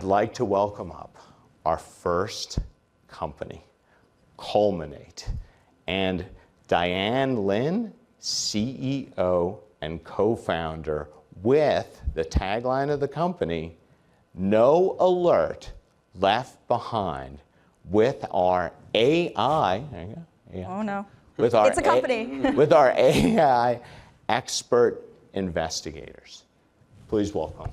like to welcome up our first company, Culminate, and Diane Lin, CEO and co-founder, with the tagline of the company, "No alert left behind," with our AI, there you go, AI. Oh no, with our it's a company. with our AI expert investigators. Please welcome.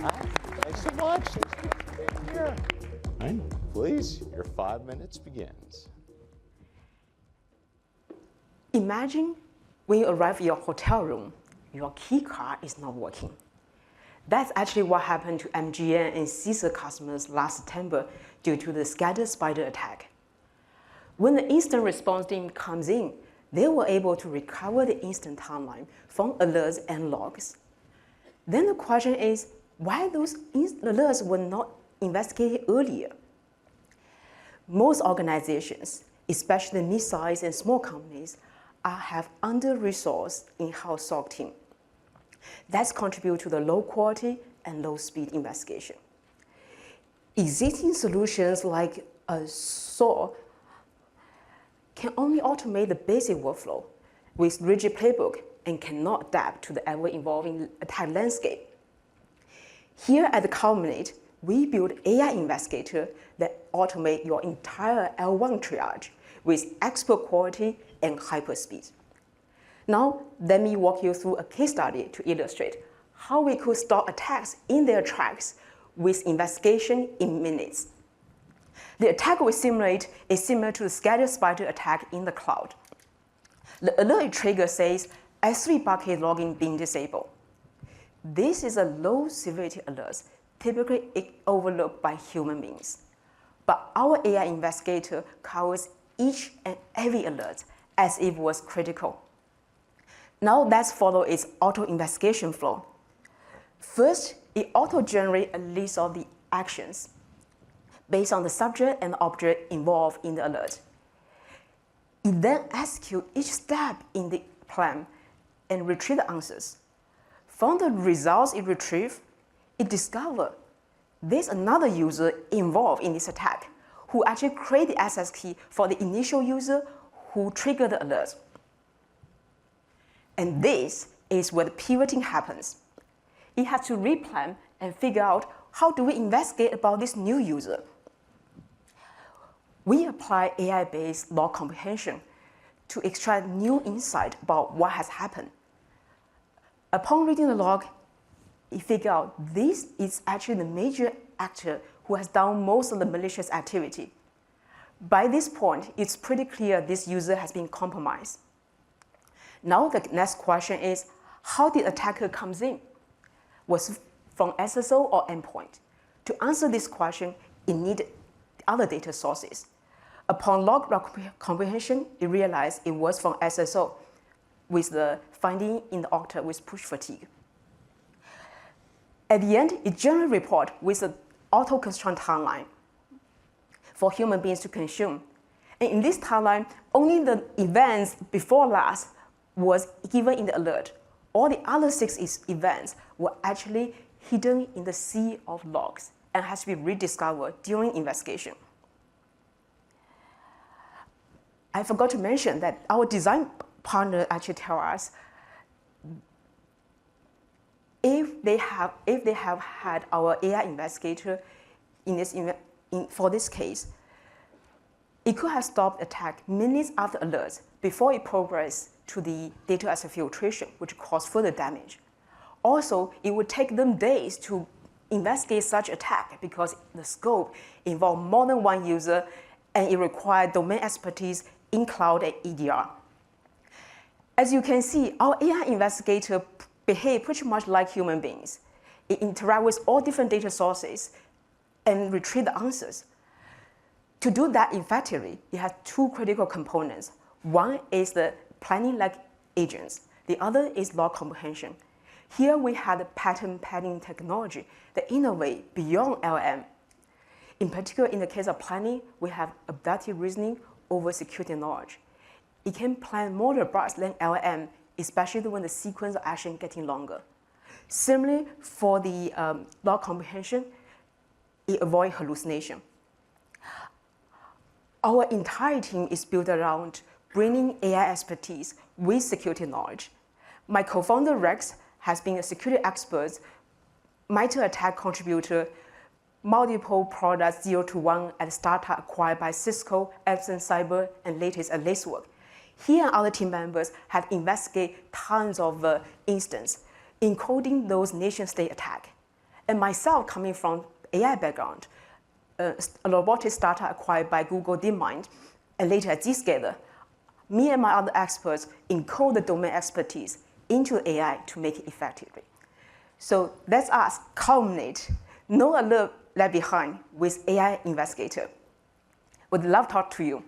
Hi, thanks so much. Thanks for being here. All right, please, your 5 minutes begins. Imagine when you arrive at your hotel room, your key card is not working. That's actually what happened to MGM and Caesar customers last September due to the Scattered Spider attack. When the incident response team comes in, they were able to recover the incident timeline from alerts and logs. Then the question is, why those alerts were not investigated earlier? Most organizations, especially mid-sized and small companies, have under-resourced in-house SOC team. That's contribute to the low quality and low speed investigation. Existing solutions like a SOAR can only automate the basic workflow with rigid playbook and cannot adapt to the ever-evolving attack landscape. Here at the Culminate, we build AI investigator that automate your entire L1 triage with expert quality and hyper speed. Now, let me walk you through a case study to illustrate how we could stop attacks in their tracks with investigation in minutes. The attack we simulate is similar to the Scattered Spider attack in the cloud. The alert trigger says S3 bucket logging being disabled. This is a low severity alert, typically overlooked by human beings. But our AI investigator covers each and every alert as if it was critical. Now let's follow its auto-investigation flow. First, it auto-generates a list of the actions based on the subject and object involved in the alert. It then executes each step in the plan and retrieves the answers. From the results it retrieves, it discovers there's another user involved in this attack who actually created the access key for the initial user who triggered the alert. And this is where the pivoting happens. It has to replan and figure out how do we investigate about this new user. We apply AI-based log comprehension to extract new insight about what has happened. Upon reading the log, it figures out this is actually the major actor who has done most of the malicious activity. By this point, it's pretty clear this user has been compromised. Now the next question is, how did the attacker comes in? Was it from SSO or endpoint? To answer this question, it needed other data sources. Upon log comprehension, it realized it was from SSO with the finding in the Okta with push fatigue. At the end, it generated a report with an auto-construct timeline for human beings to consume. And in this timeline, only the events before last was given in the alert. All the other 6 events were actually hidden in the sea of logs and has to be rediscovered during investigation. I forgot to mention that our design partner actually tell us if they have had our AI investigator for this case, it could have stopped attack minutes after alerts before it progressed to the data as filtration, which caused further damage. Also, it would take them days to investigate such attack because the scope involved more than one user and it required domain expertise in cloud and EDR. As you can see, our AI investigator behave pretty much like human beings. It interacts with all different data sources and retrieve the answers. To do that effectively, it has 2 critical components. One is the planning like agents. The other is log comprehension. Here we have the pattern padding technology that innovate beyond LLM. In particular, in the case of planning, we have adaptive reasoning over security knowledge. It can plan more robust than LLM, especially when the sequence of action getting longer. Similarly, for the log comprehension, it avoids hallucination. Our entire team is built around bringing AI expertise with security knowledge. My co-founder Rex has been a security expert, MITRE ATT&CK contributor, multiple products 0 to 1 at startup acquired by Cisco, Epson Cyber, and latest at Lacework. He and other team members have investigated tons of instances, including those nation-state attacks. And myself, coming from AI background, a robotics startup acquired by Google DeepMind, and later at Zscaler, me and my other experts encode the domain expertise into AI to make it effectively. So let us culminate, no alert left behind with AI Investigator. Would love to talk to you.